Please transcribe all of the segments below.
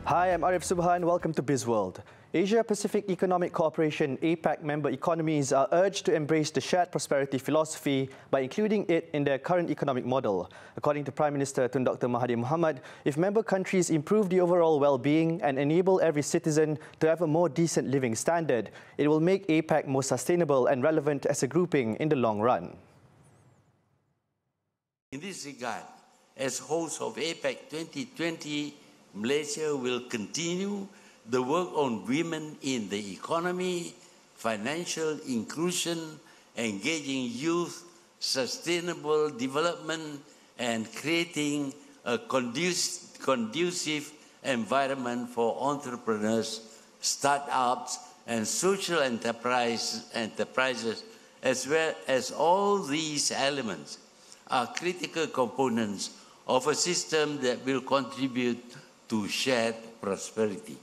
Hi, I'm Arif Subhan. Welcome to Bizworld. Asia-Pacific Economic Cooperation APEC member economies are urged to embrace the shared prosperity philosophy by including it in their current economic model. According to Prime Minister Tun Dr. Mahathir Mohamad, if member countries improve the overall well-being and enable every citizen to have a more decent living standard, it will make APEC more sustainable and relevant as a grouping in the long run. In this regard, as host of APEC 2020, Malaysia will continue the work on women in the economy, financial inclusion, engaging youth, sustainable development, and creating a conducive environment for entrepreneurs, startups, and social enterprises, as well as all these elements are critical components of a system that will contribute to shared prosperity.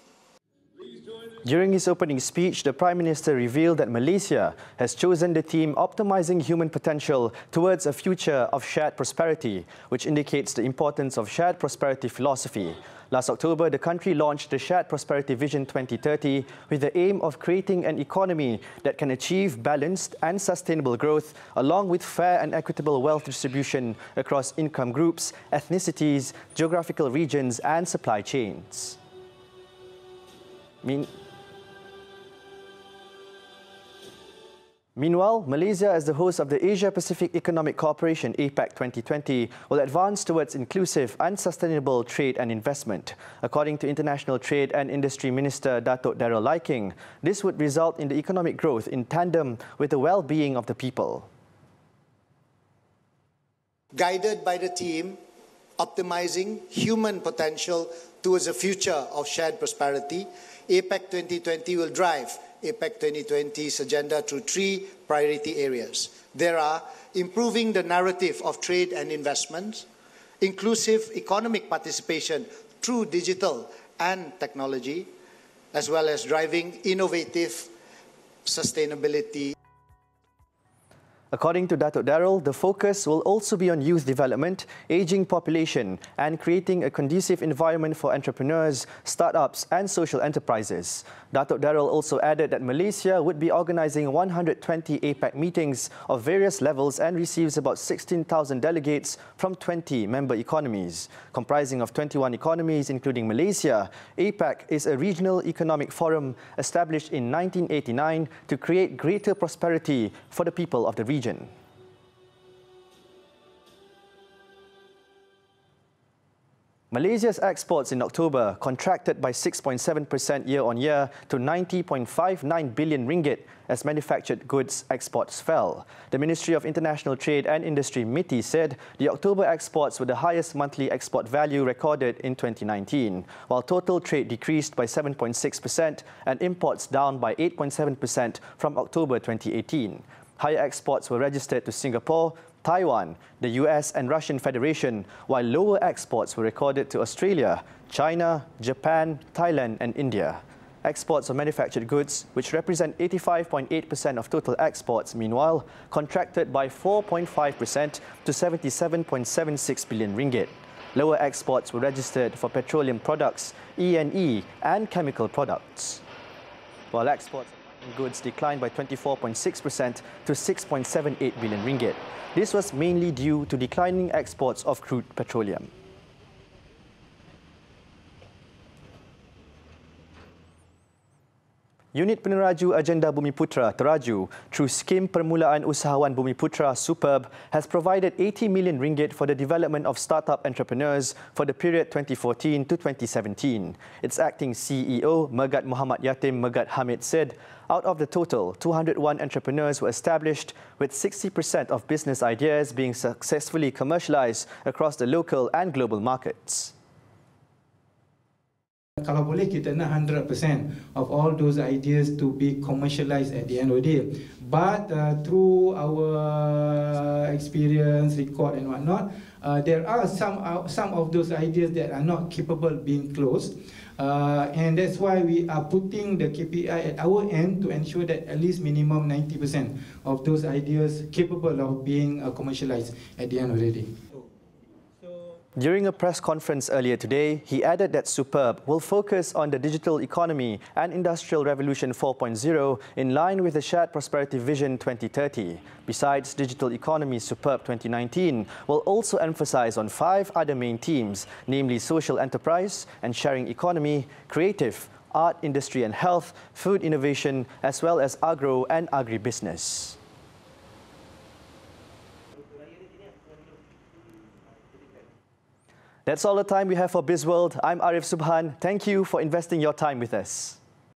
During his opening speech, the Prime Minister revealed that Malaysia has chosen the theme Optimizing Human Potential towards a Future of Shared Prosperity, which indicates the importance of shared prosperity philosophy. Last October, the country launched the Shared Prosperity Vision 2030 with the aim of creating an economy that can achieve balanced and sustainable growth, along with fair and equitable wealth distribution across income groups, ethnicities, geographical regions, and supply chains. Meanwhile, Malaysia, as the host of the Asia-Pacific Economic Cooperation APEC 2020, will advance towards inclusive and sustainable trade and investment. According to International Trade and Industry Minister Datuk Darrell Liking, this would result in the economic growth in tandem with the well-being of the people. Guided by the theme, Optimizing Human Potential towards a Future of Shared Prosperity, APEC 2020 will drive APEC 2020's agenda through three priority areas. There are improving the narrative of trade and investment, inclusive economic participation through digital and technology, as well as driving innovative sustainability. According to Datuk Darrell, the focus will also be on youth development, ageing population, and creating a conducive environment for entrepreneurs, startups, and social enterprises. Datuk Darrell also added that Malaysia would be organising 120 APEC meetings of various levels and receives about 16,000 delegates from 20 member economies. Comprising of 21 economies, including Malaysia, APEC is a regional economic forum established in 1989 to create greater prosperity for the people of the region. Malaysia's exports in October contracted by 6.7% year-on-year to 90.59 billion ringgit as manufactured goods exports fell. The Ministry of International Trade and Industry MITI said the October exports were the highest monthly export value recorded in 2019, while total trade decreased by 7.6% and imports down by 8.7% from October 2018. Higher exports were registered to Singapore, Taiwan, the US and Russian Federation, while lower exports were recorded to Australia, China, Japan, Thailand and India. Exports of manufactured goods, which represent 85.8% of total exports, meanwhile, contracted by 4.5% to 77.76 billion ringgit. Lower exports were registered for petroleum products, E&E and chemical products, while exports goods declined by 24.6% to 6.78 billion ringgit. This was mainly due to declining exports of crude petroleum. Unit Peneraju Agenda Bumiputra Teraju through Skim Permulaan Usahawan Bumiputra Superb has provided 80 million ringgit for the development of startup entrepreneurs for the period 2014 to 2017. Its acting CEO, Megat Muhammad Yatim Megat Hamid said, out of the total, 201 entrepreneurs were established, with 60% of business ideas being successfully commercialized across the local and global markets. Kalau boleh kita nak 100% of all those ideas to be commercialized at the end of the day. But through our experience, record and whatnot, there are some of those ideas that are not capable of being closed. And that's why we are putting the KPI at our end to ensure that at least minimum 90% of those ideas capable of being commercialized at the end of the day. During a press conference earlier today, he added that Superb will focus on the digital economy and Industrial Revolution 4.0 in line with the Shared Prosperity Vision 2030. Besides Digital Economy, Superb 2019 will also emphasize on 5 other main themes, namely social enterprise and sharing economy, creative, art, industry and health, food innovation, as well as agro and agribusiness. That's all the time we have for Bizworld. I'm Arif Subhan. Thank you for investing your time with us.